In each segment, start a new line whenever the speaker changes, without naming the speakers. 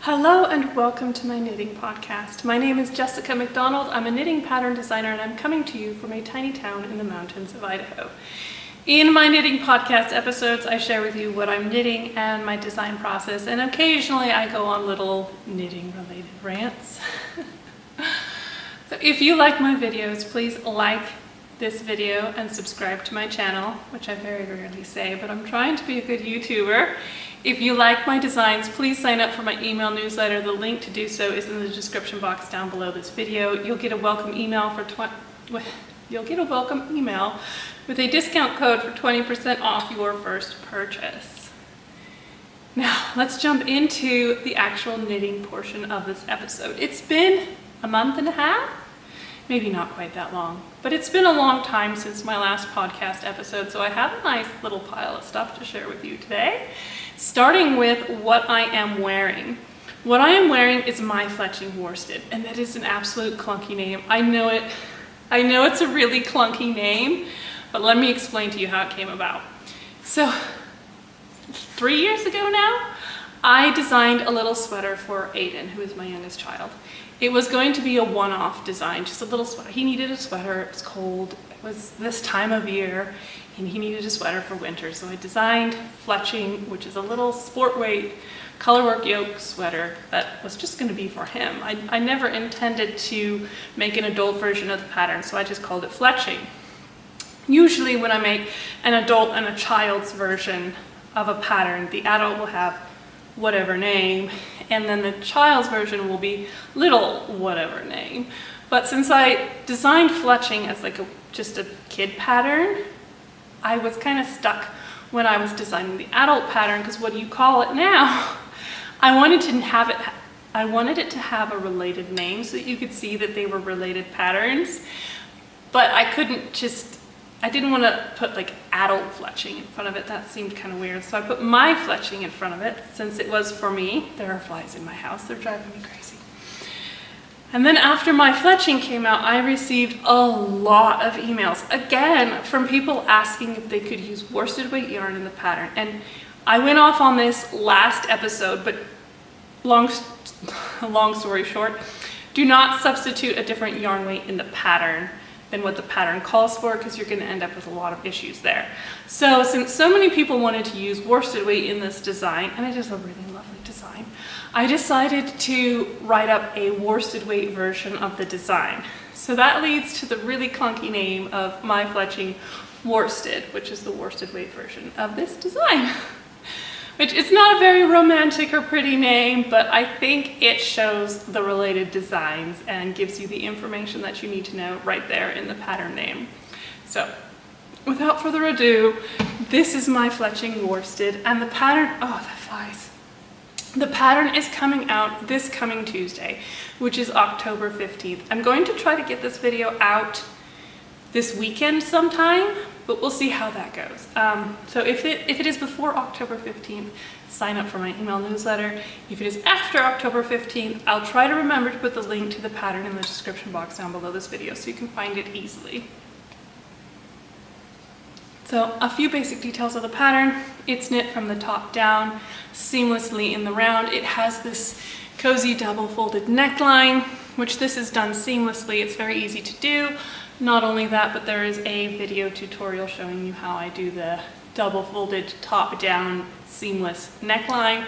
Hello and welcome to my knitting podcast. My name is Jessica McDonald. I'm a knitting pattern designer and I'm coming to you from a tiny town in the mountains of Idaho. In my knitting podcast episodes, I share with you what I'm knitting and my design process, and occasionally I go on little knitting related rants. So if you like my videos, please like this video and subscribe to my channel, which I very rarely say, but I'm trying to be a good YouTuber. If you like my designs, please sign up for my email newsletter. The link to do so is in the description box down below this video. You'll get a welcome email with a discount code for 20% off your first purchase. Now, let's jump into the actual knitting portion of this episode. It's been a month and a half, maybe not quite that long, but it's been a long time since my last podcast episode, so I have a nice little pile of stuff to share with you today. Starting with what I am wearing. What I am wearing is my Fletching Worsted, and that is an absolute clunky name. I know it's a really clunky name, but let me explain to you how it came about. So, 3 years ago now, I designed a little sweater for Aiden, who is my youngest child. It was going to be a one-off design, just a little sweater. He needed a sweater, it was cold, it was this time of year, and he needed a sweater for winter. So I designed Fletching, which is a little sport weight colorwork yoke sweater that was just gonna be for him. I never intended to make an adult version of the pattern, so I just called it Fletching. Usually when I make an adult and a child's version of a pattern, the adult will have whatever name, and then the child's version will be little whatever name. But since I designed Fletching as like just a kid pattern, I was kind of stuck when I was designing the adult pattern, because what do you call it now? I wanted it to have a related name so that you could see that they were related patterns, but I didn't want to put like adult Fletching in front of it. That seemed kind of weird. So I put my Fletching in front of it since it was for me. There are flies in my house. They're driving me crazy. And then after my Fletching came out, I received a lot of emails, again, from people asking if they could use worsted weight yarn in the pattern. And I went off on this last episode, but long story short, do not substitute a different yarn weight in the pattern than what the pattern calls for, because you're going to end up with a lot of issues there. So since so many people wanted to use worsted weight in this design, and it is a really lovely design, I decided to write up a worsted weight version of the design. So that leads to the really clunky name of my Fletching Worsted, which is the worsted weight version of this design. Which is not a very romantic or pretty name, but I think it shows the related designs and gives you the information that you need to know right there in the pattern name. So, without further ado, this is my Fletching Worsted, and the pattern, oh, that flies. The pattern is coming out this coming Tuesday, which is October 15th. I'm going to try to get this video out this weekend sometime, but we'll see how that goes. So if it is before October 15th, sign up for my email newsletter. If it is after October 15th, I'll try to remember to put the link to the pattern in the description box down below this video so you can find it easily. So a few basic details of the pattern. It's knit from the top down, seamlessly in the round. It has this cozy double folded neckline, which this is done seamlessly. It's very easy to do. Not only that, but there is a video tutorial showing you how I do the double folded top down seamless neckline.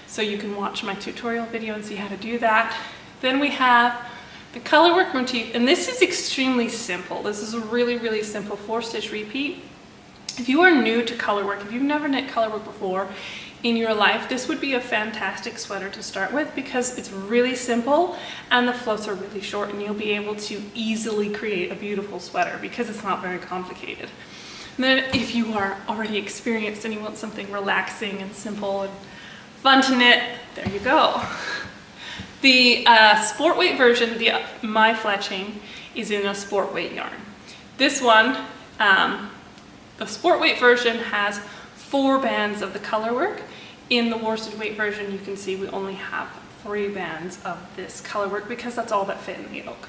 So you can watch my tutorial video and see how to do that. Then we have the colorwork motif, and this is extremely simple. This is a really, really simple 4-stitch repeat. If you are new to colorwork, if you've never knit colorwork before in your life, this would be a fantastic sweater to start with because it's really simple and the floats are really short, and you'll be able to easily create a beautiful sweater because it's not very complicated. And then if you are already experienced and you want something relaxing and simple and fun to knit, there you go. The sport weight version, my Fletching, is in a sport weight yarn. This one, the sport weight version has 4 bands of the colorwork. In the worsted weight version, you can see we only have 3 bands of this colorwork because that's all that fit in the yoke.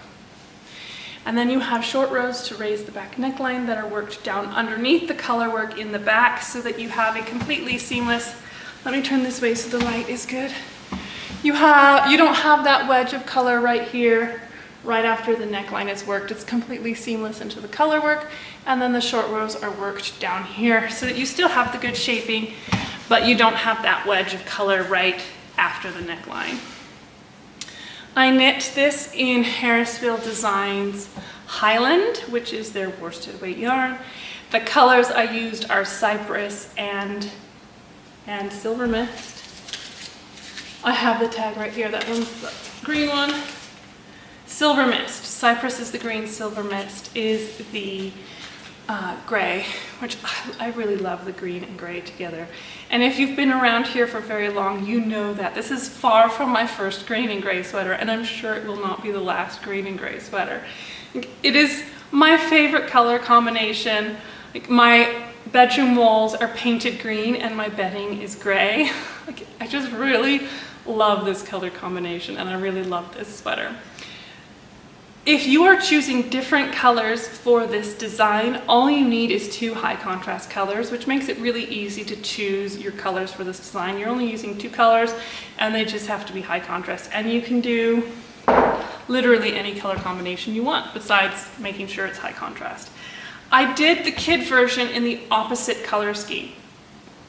And then you have short rows to raise the back neckline that are worked down underneath the colorwork in the back so that you have a completely seamless, let me turn this way so the light is good. You don't have that wedge of color right here, right after the neckline is worked. It's completely seamless into the color work, and then the short rows are worked down here so that you still have the good shaping, but you don't have that wedge of color right after the neckline. I knit this in Harrisville Designs Highland, which is their worsted weight yarn. The colors I used are Cypress and Silver Mist. I have the tag right here, that one's the green one. Silver Mist. Cypress is the green, Silver Mist is the gray, which I really love the green and gray together. And if you've been around here for very long, you know that this is far from my first green and gray sweater, and I'm sure it will not be the last green and gray sweater. It is my favorite color combination. Like, my bedroom walls are painted green and my bedding is gray. Like, I just really love this color combination, and I really love this sweater. If you are choosing different colors for this design, all you need is 2 high contrast colors, which makes it really easy to choose your colors for this design. You're only using 2 colors and they just have to be high contrast, and you can do literally any color combination you want besides making sure it's high contrast. I did the kid version in the opposite color scheme.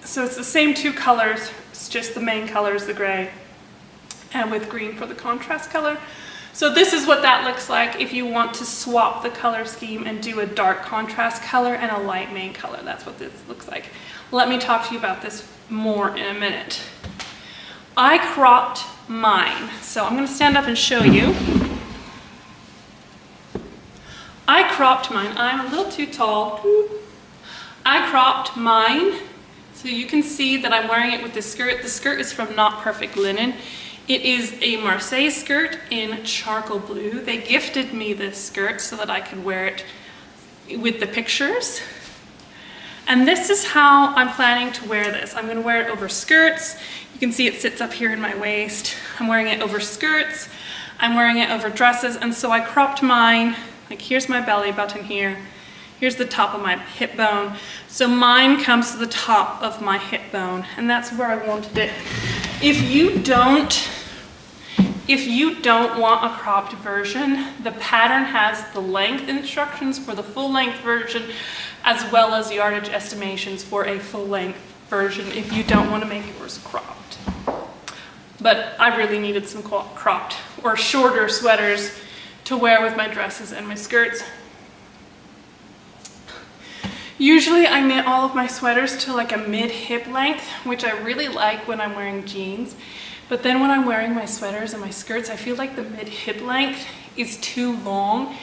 So it's the same 2 colors, it's just the main color is the gray, and with green for the contrast color. So this is what that looks like if you want to swap the color scheme and do a dark contrast color and a light main color. That's what this looks like. Let me talk to you about this more in a minute. I cropped mine, so I'm going to stand up and show you. I cropped mine. I'm a little too tall. I cropped mine, so you can see that I'm wearing it with the skirt. The skirt is from Not Perfect Linen. It is a Marseille skirt in charcoal blue. They gifted me this skirt so that I could wear it with the pictures. And this is how I'm planning to wear this. I'm going to wear it over skirts. You can see it sits up here in my waist. I'm wearing it over skirts. I'm wearing it over dresses. And so I cropped mine. Like, here's my belly button here. Here's the top of my hip bone. So mine comes to the top of my hip bone, and that's where I wanted it. If you don't want a cropped version, the pattern has the length instructions for the full length version, as well as yardage estimations for a full length version if you don't want to make yours cropped. But I really needed some cropped or shorter sweaters to wear with my dresses and my skirts. Usually I knit all of my sweaters to like a mid-hip length, which I really like when I'm wearing jeans. But then when I'm wearing my sweaters and my skirts, I feel like the mid-hip length is too long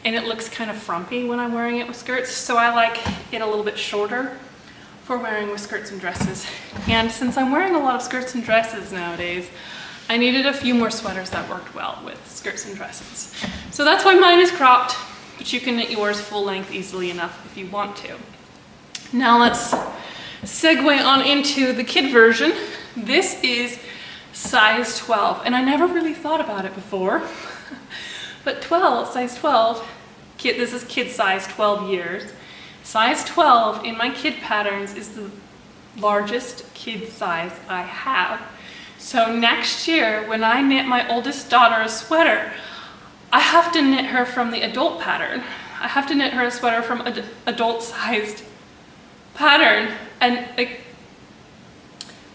and it looks kind of frumpy when I'm wearing it with skirts. So I like it a little bit shorter for wearing with skirts and dresses. And since I'm wearing a lot of skirts and dresses nowadays, I needed a few more sweaters that worked well with skirts and dresses. So that's why mine is cropped, but you can knit yours full length easily enough if you want to. Now let's segue on into the kid version. This is size 12, and I never really thought about it before, but size 12, this is kid size 12 years. Size 12 in my kid patterns is the largest kid size I have. So next year, when I knit my oldest daughter a sweater, I have to knit her from the adult pattern. I have to knit her a sweater from an adult-sized pattern, and like,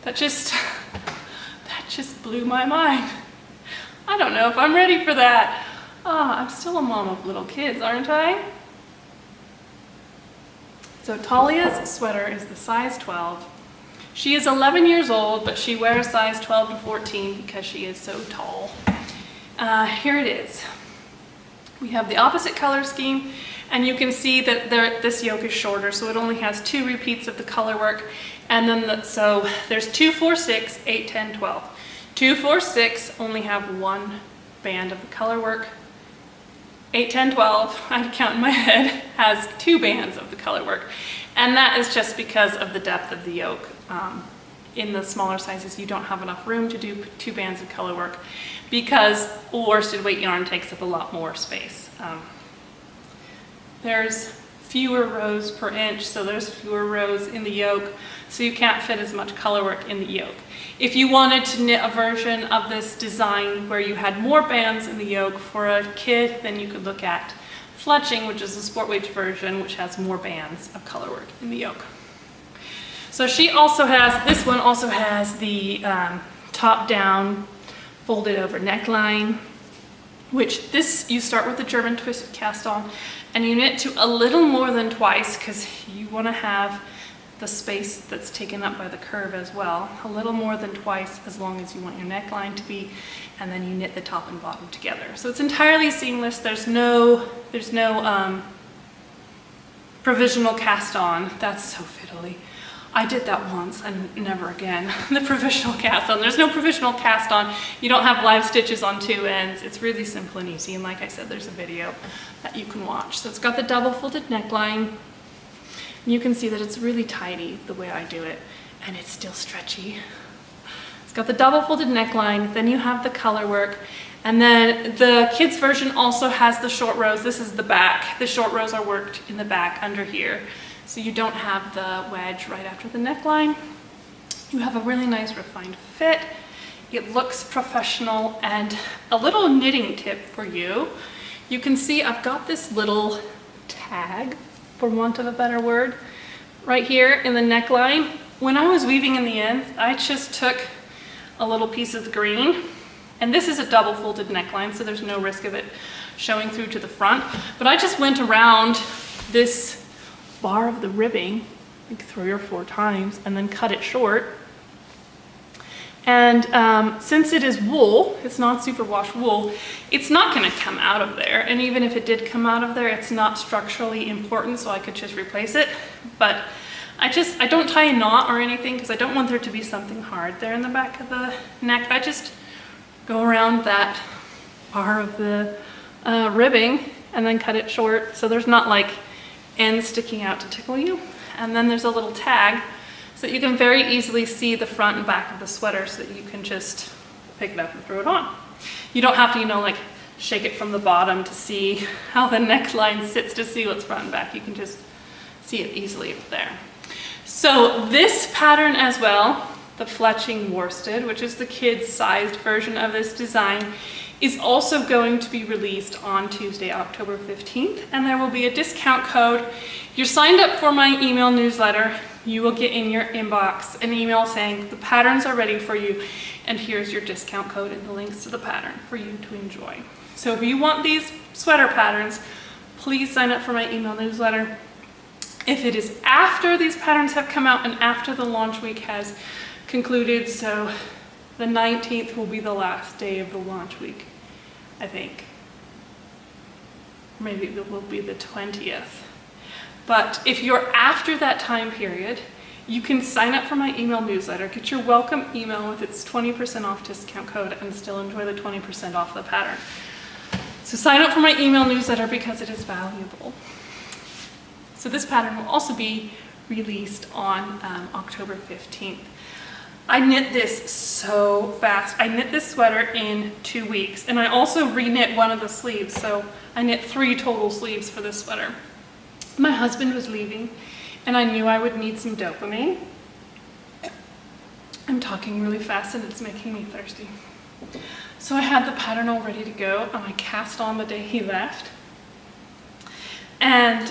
that just blew my mind. I don't know if I'm ready for that. I'm still a mom of little kids, aren't I? So Talia's sweater is the size 12. She is 11 years old, but she wears size 12 to 14 because she is so tall. Here it is. We have the opposite color scheme, and you can see that this yoke is shorter, so it only has 2 repeats of the color work. And then, so there's 2, 4, 6, 8, 10, 12. 2, 4, 6 only have 1 band of the color work. 8, 10, 12, I had to count in my head, has 2 bands of the color work. And that is just because of the depth of the yoke. In the smaller sizes, you don't have enough room to do 2 bands of color work because worsted weight yarn takes up a lot more space. There's fewer rows per inch, so there's fewer rows in the yoke, so you can't fit as much colorwork in the yoke. If you wanted to knit a version of this design where you had more bands in the yoke for a kid, then you could look at Fletching, which is the sport weight version, which has more bands of colorwork in the yoke. So she also has, this one also has the top down folded over neckline, which this, you start with the German twisted cast on and you knit to a little more than twice because you want to have the space that's taken up by the curve as well. A little more than twice as long as you want your neckline to be, and then you knit the top and bottom together. So it's entirely seamless. There's no provisional cast on. That's so fiddly. I did that once and never again. The provisional cast on. There's no provisional cast on. You don't have live stitches on two ends. It's really simple and easy. And like I said, there's a video that you can watch. So it's got the double folded neckline. And you can see that it's really tidy the way I do it, and it's still stretchy. It's got the double folded neckline, then you have the color work, and then the kids version also has the short rows. This is the back. The short rows are worked in the back under here. So you don't have the wedge right after the neckline. You have a really nice refined fit. It looks professional, and a little knitting tip for you. You can see I've got this little tag, for want of a better word, right here in the neckline. When I was weaving in the ends, I just took a little piece of the green, and this is a double folded neckline, so there's no risk of it showing through to the front, but I just went around this bar of the ribbing like 3 or 4 times and then cut it short. And since it is wool, it's not superwash wool, it's not going to come out of there. And even if it did come out of there, it's not structurally important, so I could just replace it. But I don't tie a knot or anything because I don't want there to be something hard there in the back of the neck. I just go around that bar of the ribbing and then cut it short, so there's not like ends sticking out to tickle you. And then there's a little tag so that you can very easily see the front and back of the sweater, so that you can just pick it up and throw it on. You don't have to, like shake it from the bottom to see how the neckline sits to see what's front and back. You can just see it easily there. So this pattern as well, the Fletching Worsted, which is the kids sized version of this design, is also going to be released on Tuesday, October 15th, and there will be a discount code. If you're signed up for my email newsletter, you will get in your inbox an email saying the patterns are ready for you, and here's your discount code and the links to the pattern for you to enjoy. So if you want these sweater patterns, please sign up for my email newsletter. If it is after these patterns have come out and after the launch week has concluded, so the 19th will be the last day of the launch week, I think. Maybe it will be the 20th. But if you're after that time period, you can sign up for my email newsletter, get your welcome email with its 20% off discount code, and still enjoy the 20% off the pattern. So sign up for my email newsletter because it is valuable. So this pattern will also be released on October 15th. I knit this so fast. I knit this sweater in 2 weeks, and I also reknit one of the sleeves, so I knit 3 total sleeves for this sweater. My husband was leaving, and I knew I would need some dopamine. I'm talking really fast and it's making me thirsty. So I had the pattern all ready to go, and I cast on the day he left. And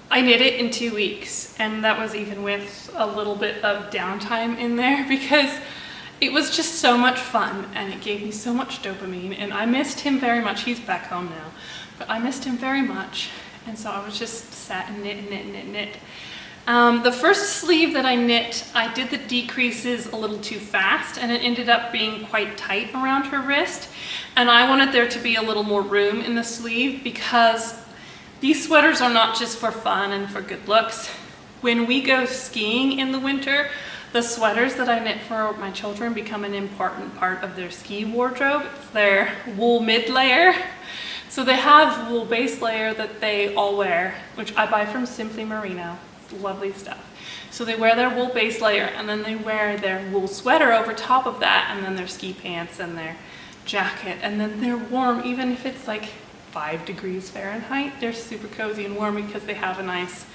I knit it in 2 weeks, and that was even with a little bit of downtime in there because it was just so much fun and it gave me so much dopamine, and I missed him very much. He's back home now, but I missed him very much, and so I was just sat and knit. The first sleeve that I knit, I did the decreases a little too fast, and it ended up being quite tight around her wrist, and I wanted there to be a little more room in the sleeve because these sweaters are not just for fun and for good looks. When we go skiing in the winter, the sweaters that I knit for my children become an important part of their ski wardrobe. It's their wool mid layer. So they have wool base layer that they all wear, which I buy from Simply Merino. It's lovely stuff. So they wear their wool base layer, and then they wear their wool sweater over top of that, and then their ski pants and their jacket, and then they're warm even if it's like 5 degrees Fahrenheit. They're super cozy and warm because they have a nice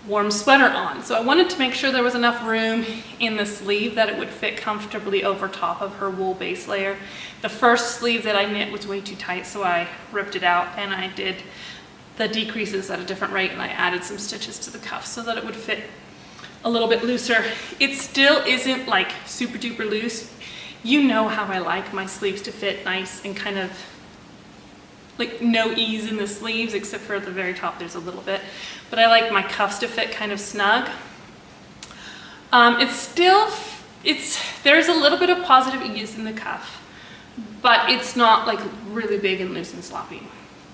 warm sweater on. So I wanted to make sure there was enough room in the sleeve that it would fit comfortably over top of her wool base layer. The first sleeve that I knit was way too tight, so I ripped it out and I did the decreases at a different rate, and I added some stitches to the cuff so that it would fit a little bit looser. It still isn't like super duper loose. You know how I like my sleeves to fit nice and kind of like no ease in the sleeves, except for at the very top there's a little bit, but I like my cuffs to fit kind of snug. There's a little bit of positive ease in the cuff, but it's not like really big and loose and sloppy.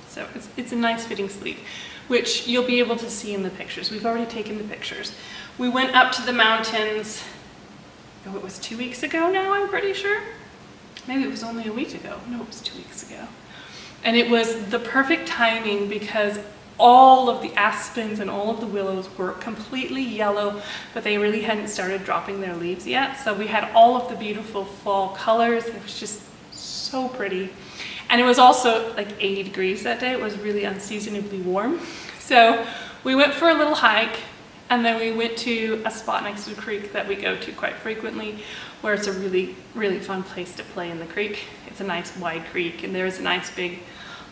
So it's a nice fitting sleeve, which you'll be able to see in the pictures. We've already taken the pictures. We went up to the mountains, oh, it was 2 weeks ago now, I'm pretty sure. Maybe it was only a week ago. No, it was 2 weeks ago. And it was the perfect timing because all of the aspens and all of the willows were completely yellow, but they really hadn't started dropping their leaves yet. So we had all of the beautiful fall colors. It was just so pretty. And it was also like 80 degrees that day. It was really unseasonably warm. So we went for a little hike, and then we went to a spot next to the creek that we go to quite frequently, where it's a really, really fun place to play in the creek. It's a nice wide creek, and there's a nice big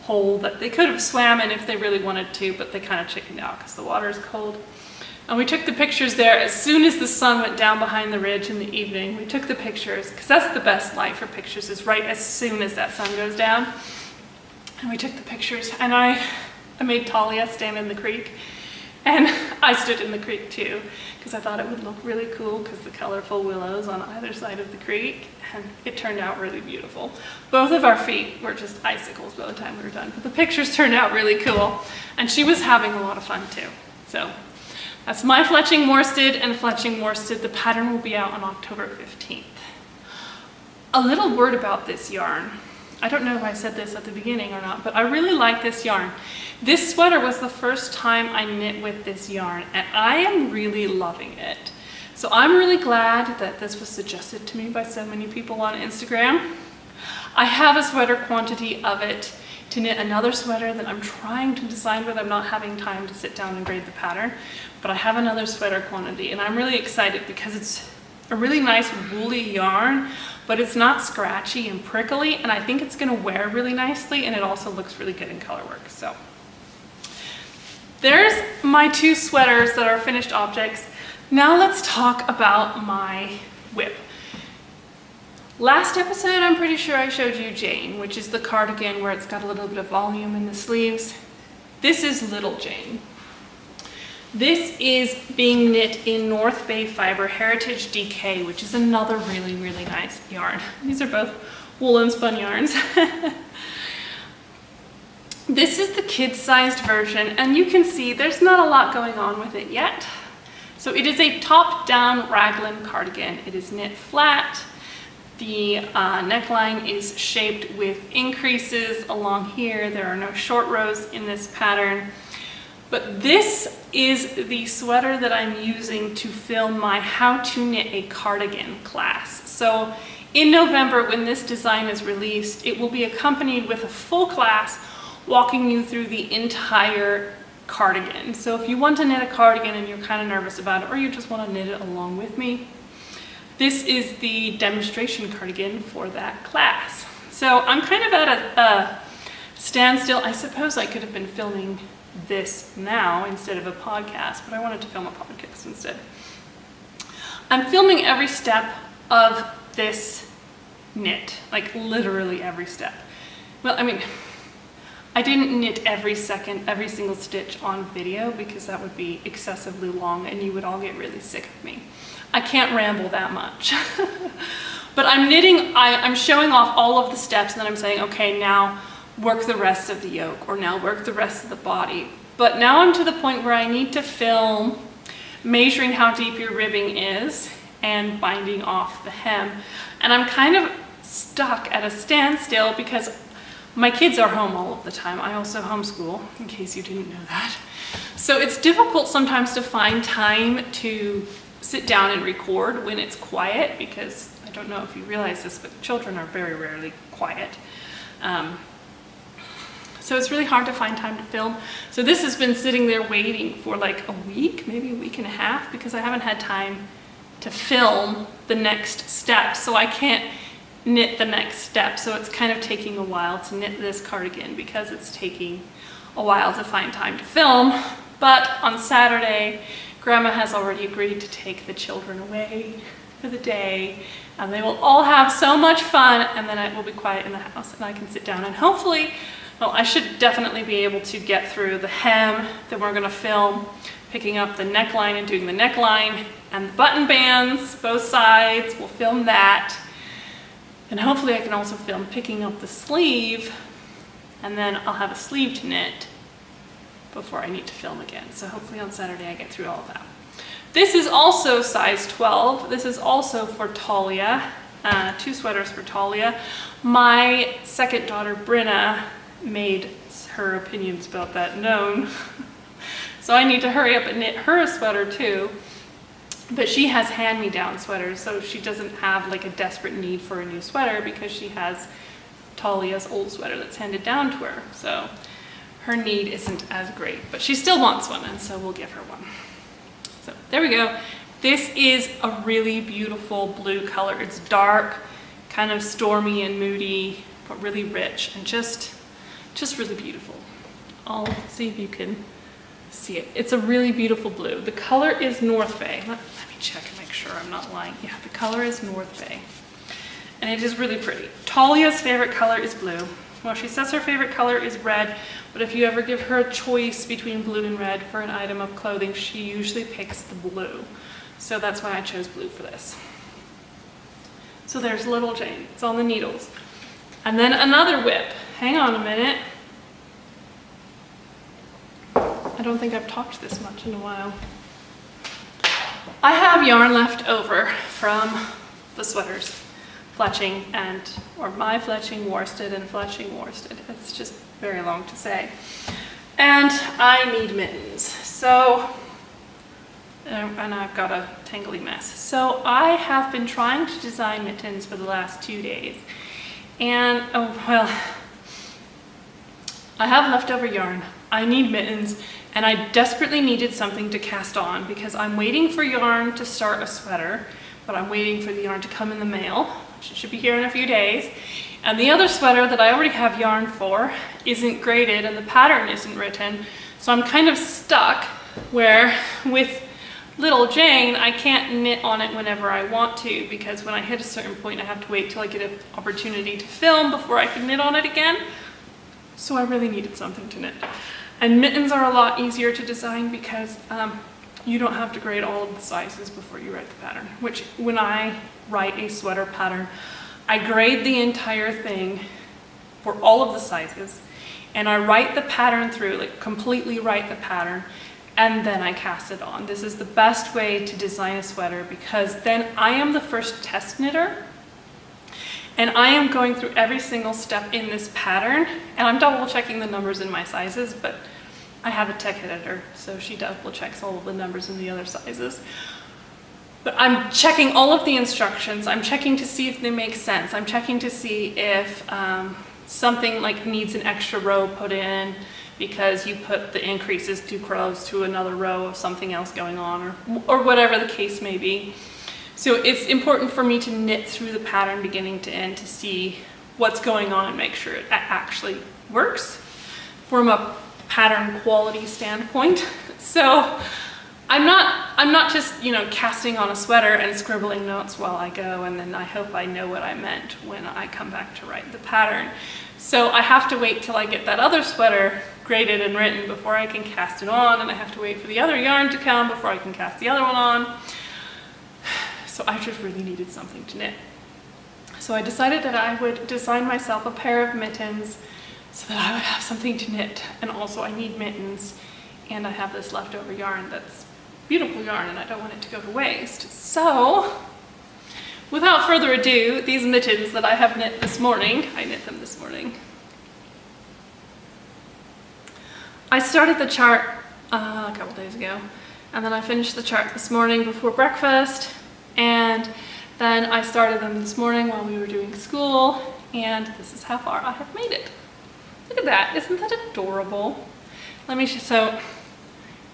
hole that they could have swam in if they really wanted to, but they kind of chickened out because the water is cold. And we took the pictures there as soon as the sun went down behind the ridge in the evening. We took the pictures, because that's the best light for pictures, is right as soon as that sun goes down. And we took the pictures, and I made Talia stand in the creek. And I stood in the creek too, because I thought it would look really cool because the colorful willows on either side of the creek, and it turned out really beautiful. Both of our feet were just icicles by the time we were done, but the pictures turned out really cool, and she was having a lot of fun too. So that's my Fletching Worsted and Fletching Worsted. The pattern will be out on October 15th. A little word about this yarn. I don't know if I said this at the beginning or not, but I really like this yarn. This sweater was the first time I knit with this yarn, and I am really loving it. So I'm really glad that this was suggested to me by so many people on Instagram. I have a sweater quantity of it to knit another sweater that I'm trying to decide whether I'm not having time to sit down and grade the pattern, but I have another sweater quantity, and I'm really excited because it's a really nice woolly yarn, but it's not scratchy and prickly, and I think it's gonna wear really nicely, and it also looks really good in color work. So there's my 2 sweaters that are finished objects. Now let's talk about my whip. Last episode, I'm pretty sure I showed you Jane, which is the cardigan where it's got a little bit of volume in the sleeves. This is Little Jane. This is being knit in North Bay Fiber Heritage DK, which is another really, really nice yarn. These are both wool and spun yarns. This is the kid-sized version, and you can see there's not a lot going on with it yet. So it is a top-down raglan cardigan. It is knit flat. The neckline is shaped with increases along here. There are no short rows in this pattern. But this is the sweater that I'm using to film my How to Knit a Cardigan class. So in November, when this design is released, it will be accompanied with a full class walking you through the entire cardigan. So if you want to knit a cardigan and you're kind of nervous about it, or you just want to knit it along with me, this is the demonstration cardigan for that class. So I'm kind of at a standstill. I suppose I could have been filming this now instead of a podcast, but I wanted to film a podcast instead. I'm filming every step of this knit, like literally every step. Well, I mean, I didn't knit every single stitch on video because that would be excessively long and you would all get really sick of me. I can't ramble that much. But I'm knitting, I'm showing off all of the steps, and then I'm saying, okay, now work the rest of the yoke, or now work the rest of the body. But now I'm to the point where I need to film measuring how deep your ribbing is and binding off the hem. And I'm kind of stuck at a standstill because my kids are home all of the time. I also homeschool, in case you didn't know that. So it's difficult sometimes to find time to sit down and record when it's quiet, because I don't know if you realize this, but children are very rarely quiet. So it's really hard to find time to film. So this has been sitting there waiting for like a week, maybe a week and a half, because I haven't had time to film the next step. So I can't knit the next step. So it's kind of taking a while to knit this cardigan because it's taking a while to find time to film. But on Saturday, Grandma has already agreed to take the children away for the day, and they will all have so much fun, and then it will be quiet in the house and I can sit down and hopefully, well, I should definitely be able to get through the hem. Then we're gonna film picking up the neckline and doing the neckline and the button bands, both sides. We'll film that. And hopefully I can also film picking up the sleeve, and then I'll have a sleeve to knit before I need to film again. So hopefully on Saturday I get through all of that. This is also size 12. This is also for Talia, 2 sweaters for Talia. My second daughter, Brenna, made her opinions about that known. So I need to hurry up and knit her a sweater too. But she has hand-me-down sweaters, so she doesn't have like a desperate need for a new sweater because she has Talia's old sweater that's handed down to her. So her need isn't as great, but she still wants one, and so we'll give her one. So there we go. This is a really beautiful blue color. It's dark, kind of stormy and moody, but really rich and just really beautiful. I'll see if you can see it. It's a really beautiful blue. The color is North Bay. Let me check and make sure I'm not lying. Yeah, the color is North Bay. And it is really pretty. Talia's favorite color is blue. Well, she says her favorite color is red, but if you ever give her a choice between blue and red for an item of clothing, she usually picks the blue. So that's why I chose blue for this. So there's Little Jane. It's on the needles. And then another whip. Hang on a minute. I don't think I've talked this much in a while. I have yarn left over from the sweaters, Fletching or my Fletching Worsted and Fletching Worsted. It's just very long to say. And I need mittens. So, and I've got a tangly mess. So I have been trying to design mittens for the last 2 days. And, oh, well, I have leftover yarn. I need mittens, and I desperately needed something to cast on because I'm waiting for yarn to start a sweater, but I'm waiting for the yarn to come in the mail, which should be here in a few days. And the other sweater that I already have yarn for isn't graded and the pattern isn't written. So I'm kind of stuck where with Little Jane, I can't knit on it whenever I want to because when I hit a certain point, I have to wait till I get an opportunity to film before I can knit on it again. So I really needed something to knit. And mittens are a lot easier to design because you don't have to grade all of the sizes before you write the pattern, which when I write a sweater pattern, I grade the entire thing for all of the sizes and I write the pattern through, like completely write the pattern, and then I cast it on. This is the best way to design a sweater because then I am the first test knitter and I am going through every single step in this pattern, and I'm double checking the numbers in my sizes, but I have a tech editor, so she double checks all of the numbers in the other sizes. But I'm checking all of the instructions. I'm checking to see if they make sense. I'm checking to see if something like needs an extra row put in because you put the increases too close to another row of something else going on, or whatever the case may be. So it's important for me to knit through the pattern beginning to end to see what's going on and make sure it actually works from a pattern quality standpoint. So I'm not just, you know, casting on a sweater and scribbling notes while I go, and then I hope I know what I meant when I come back to write the pattern. So I have to wait till I get that other sweater graded and written before I can cast it on, and I have to wait for the other yarn to come before I can cast the other one on. So I just really needed something to knit. So I decided that I would design myself a pair of mittens so that I would have something to knit. And also I need mittens, and I have this leftover yarn that's beautiful yarn and I don't want it to go to waste. So without further ado, these mittens that I have knit this morning, I knit them this morning. I started the chart a couple days ago, and then I finished the chart this morning before breakfast, and then I started them this morning while we were doing school, and this is how far I have made it. Look at that, isn't that adorable? Let me show, so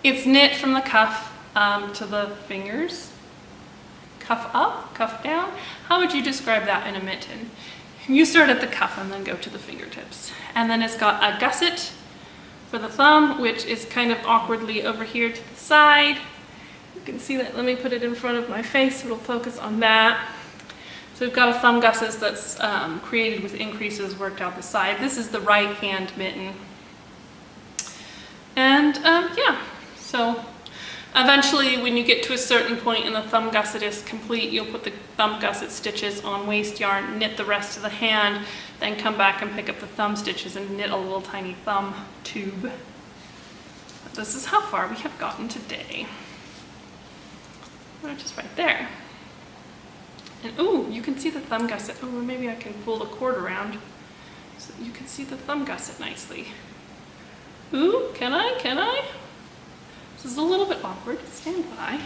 it's knit from the cuff to the fingers. Cuff up, cuff down. How would you describe that in a mitten? You start at the cuff and then go to the fingertips. And then it's got a gusset for the thumb, which is kind of awkwardly over here to the side. You can see that, let me put it in front of my face so it'll focus on that. So we've got a thumb gusset that's created with increases worked out the side. This is the right hand mitten. And yeah, so eventually when you get to a certain point and the thumb gusset is complete, you'll put the thumb gusset stitches on waste yarn, knit the rest of the hand, then come back and pick up the thumb stitches and knit a little tiny thumb tube. This is how far we have gotten today. Which is right there. And ooh, you can see the thumb gusset. Oh, maybe I can pull the cord around so that you can see the thumb gusset nicely. Ooh, can I? This is a little bit awkward. Stand by.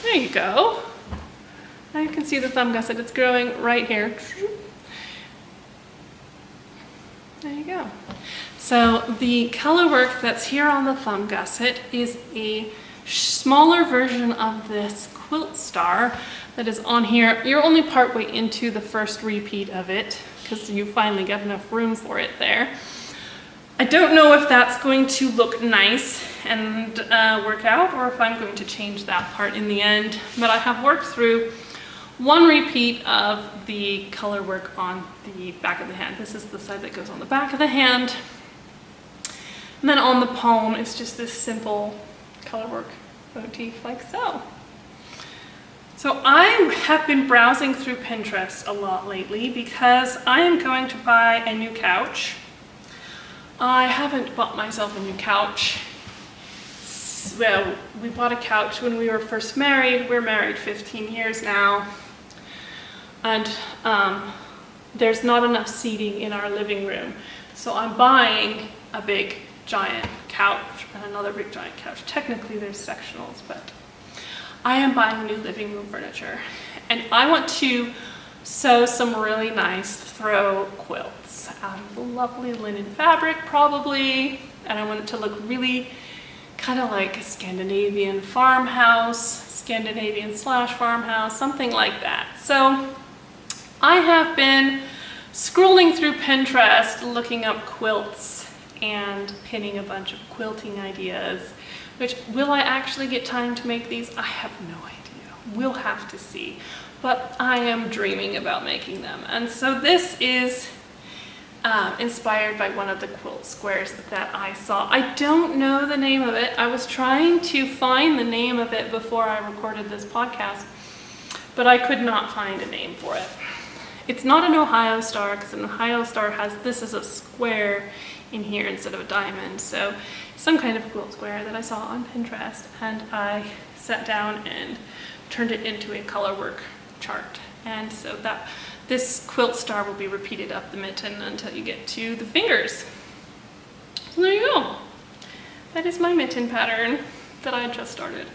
There you go. Now you can see the thumb gusset. It's growing right here. There you go. So the color work that's here on the thumb gusset is a smaller version of this quilt star that is on here. You're only partway into the first repeat of it because you finally get enough room for it there. I don't know if that's going to look nice and work out, or if I'm going to change that part in the end, but I have worked through one repeat of the color work on the back of the hand. This is the side that goes on the back of the hand. And then on the palm, it's just this simple color work motif like so. So I have been browsing through Pinterest a lot lately because I am going to buy a new couch. I haven't bought myself a new couch. Well, we bought a couch when we were first married. We're married 15 years now. And there's not enough seating in our living room. So I'm buying a big giant couch and another big giant couch. Technically there's sectionals, but I am buying new living room furniture. And I want to sew some really nice throw quilts out of the lovely linen fabric probably. And I want it to look really kind of like a Scandinavian farmhouse, Scandinavian/farmhouse, something like that. So I have been scrolling through Pinterest looking up quilts and pinning a bunch of quilting ideas, which will I actually get time to make these? I have no idea. We'll have to see. But I am dreaming about making them. And so this is inspired by one of the quilt squares that I saw. I don't know the name of it. I was trying to find the name of it before I recorded this podcast, but I could not find a name for it. It's not an Ohio star, because an Ohio star has, this is a square in here instead of a diamond. So some kind of quilt square that I saw on Pinterest, and I sat down and turned it into a color work chart. And so that this quilt star will be repeated up the mitten until you get to the fingers. So there you go. That is my mitten pattern that I just started.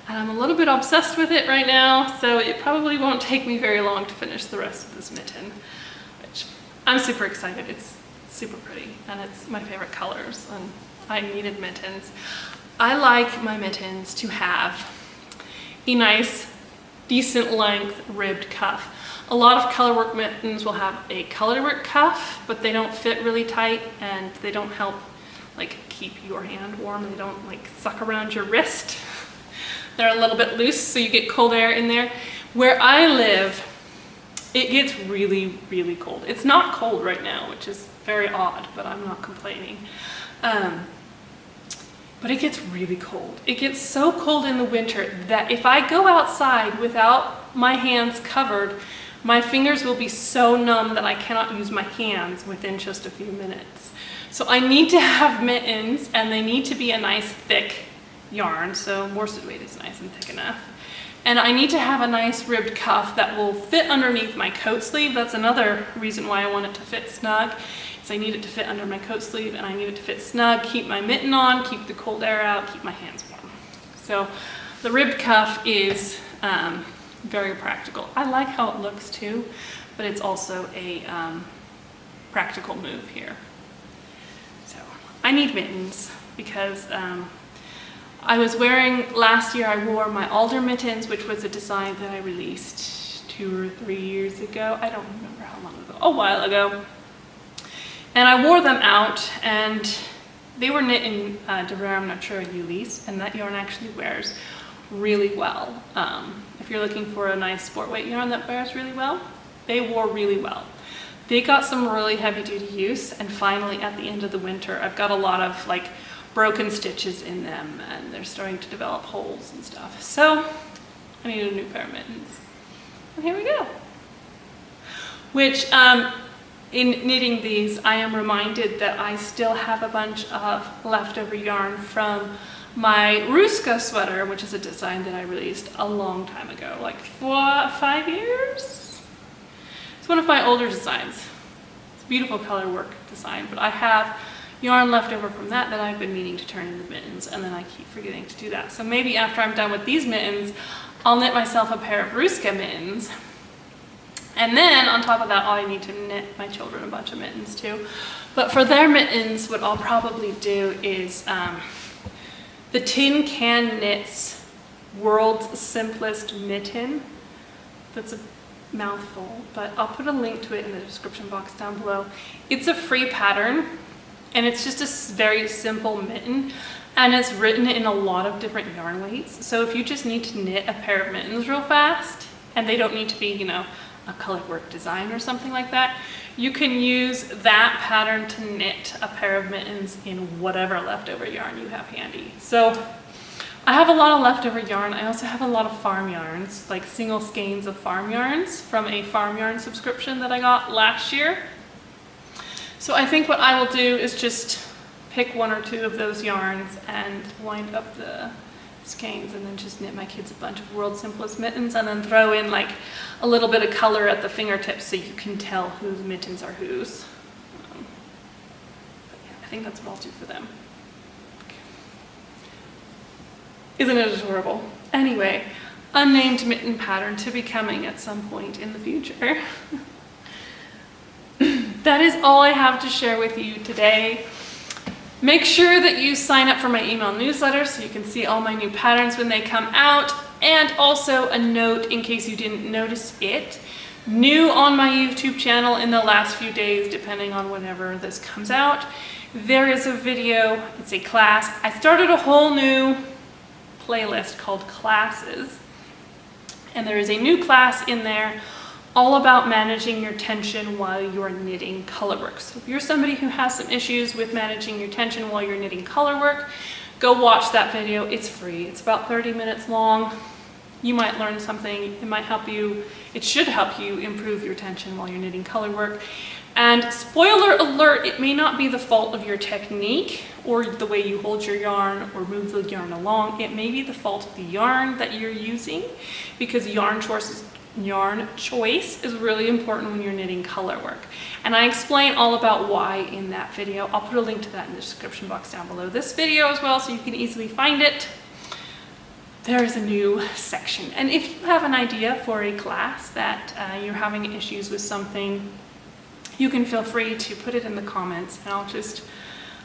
And I'm a little bit obsessed with it right now, so it probably won't take me very long to finish the rest of this mitten, which I'm super excited. It's super pretty, and it's my favorite colors, and I needed mittens. I like my mittens to have a nice, decent length ribbed cuff. A lot of colorwork mittens will have a colorwork cuff, but they don't fit really tight, and they don't help like keep your hand warm. They don't like suck around your wrist. They're a little bit loose, so you get cold air in there. Where I live, it gets really, really cold. It's not cold right now, which is very odd, but I'm not complaining. But it gets really cold. It gets so cold in the winter that if I go outside without my hands covered, my fingers will be so numb that I cannot use my hands within just a few minutes. So I need to have mittens, and they need to be a nice thick yarn, so worsted weight is nice and thick enough. And I need to have a nice ribbed cuff that will fit underneath my coat sleeve. That's another reason why I want it to fit snug, is I need it to fit under my coat sleeve, and I need it to fit snug, keep my mitten on, keep the cold air out, keep my hands warm. So the ribbed cuff is very practical. I like how it looks too, but it's also a practical move here. I need mittens because I was wearing, last year I wore my alder mittens, which was a design that I released 2 or 3 years ago. I don't remember how long ago, a while ago. And I wore them out, and they were knit in Durham Natura Ulysse, and that yarn actually wears really well. If you're looking for a nice sport weight yarn that wears really well, they wore really well. They got some really heavy duty use, and finally at the end of the winter, I've got a lot of like broken stitches in them, and they're starting to develop holes and stuff. So I need a new pair of mittens. And here we go. Which, in knitting these, I am reminded that I still have a bunch of leftover yarn from my Ruska sweater, which is a design that I released a long time ago, like 5 years? It's one of my older designs. It's a beautiful colorwork design, but I have yarn left over from that that I've been meaning to turn into mittens, and then I keep forgetting to do that. So maybe after I'm done with these mittens, I'll knit myself a pair of Ruska mittens. And then on top of that, I need to knit my children a bunch of mittens too. But for their mittens, what I'll probably do is the Tin Can Knits World's Simplest Mitten. That's a mouthful, but I'll put a link to it in the description box down below. It's a free pattern, and it's just a very simple mitten, and it's written in a lot of different yarn weights. So if you just need to knit a pair of mittens real fast, and they don't need to be, you know, a colorwork design or something like that, you can use that pattern to knit a pair of mittens in whatever leftover yarn you have handy. So I have a lot of leftover yarn. I also have a lot of farm yarns, like single skeins of farm yarns from a farm yarn subscription that I got last year. So I think what I will do is just pick 1 or 2 of those yarns and wind up the skeins, and then just knit my kids a bunch of World's Simplest Mittens, and then throw in like a little bit of color at the fingertips so you can tell whose mittens are whose. But yeah, I think that's what I'll do for them. Isn't it adorable? Anyway, unnamed mitten pattern to be coming at some point in the future. That is all I have to share with you today. Make sure that you sign up for my email newsletter so you can see all my new patterns when they come out. And also a note in case you didn't notice it. New on my YouTube channel in the last few days, depending on whenever this comes out, there is a video, it's a class. I started a whole new playlist called Classes. And there is a new class in there all about managing your tension while you're knitting colorwork. So if you're somebody who has some issues with managing your tension while you're knitting colorwork, go watch that video. It's free. It's about 30 minutes long. You might learn something. It might help you. It should help you improve your tension while you're knitting colorwork. And spoiler alert, it may not be the fault of your technique or the way you hold your yarn or move the yarn along. It may be the fault of the yarn that you're using, because yarn choice is really important when you're knitting colorwork. And I explain all about why in that video. I'll put a link to that in the description box down below this video as well, so you can easily find it. There is a new section. And if you have an idea for a class that you're having issues with something, you can feel free to put it in the comments, and I'll just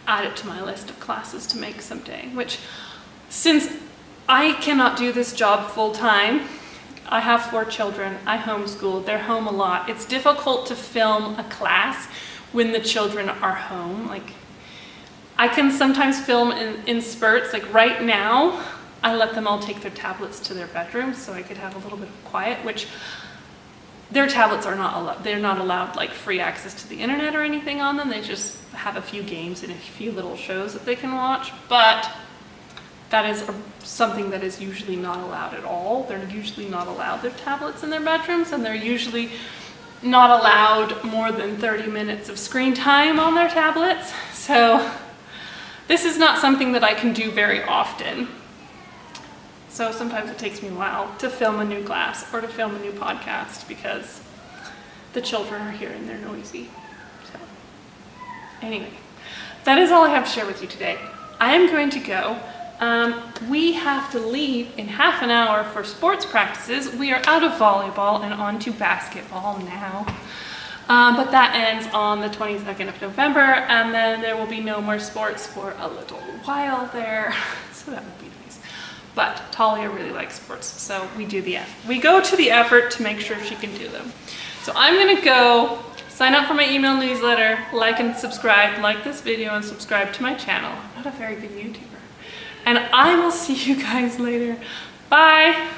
add it to my list of classes to make someday. Which, since I cannot do this job full time, I have 4 children, I homeschool, they're home a lot. It's difficult to film a class when the children are home. Like, I can sometimes film in spurts. Like right now, I let them all take their tablets to their bedrooms so I could have a little bit of quiet, which their tablets are not allowed. They're not allowed like free access to the internet or anything on them. They just have a few games and a few little shows that they can watch, but that is something that is usually not allowed at all. They're usually not allowed their tablets in their bedrooms, and they're usually not allowed more than 30 minutes of screen time on their tablets. So this is not something that I can do very often. So sometimes it takes me a while to film a new class or to film a new podcast because the children are here and they're noisy. So anyway, that is all I have to share with you today. I am going to go. We have to leave in half an hour for sports practices. We are out of volleyball and on to basketball now. But that ends on the 22nd of November, and then there will be no more sports for a little while there. So that would be nice. But Talia really likes sports, so we go to the effort to make sure she can do them. So I'm gonna go sign up for my email newsletter, like and subscribe, like this video and subscribe to my channel. I'm not a very good YouTuber. And I will see you guys later. Bye.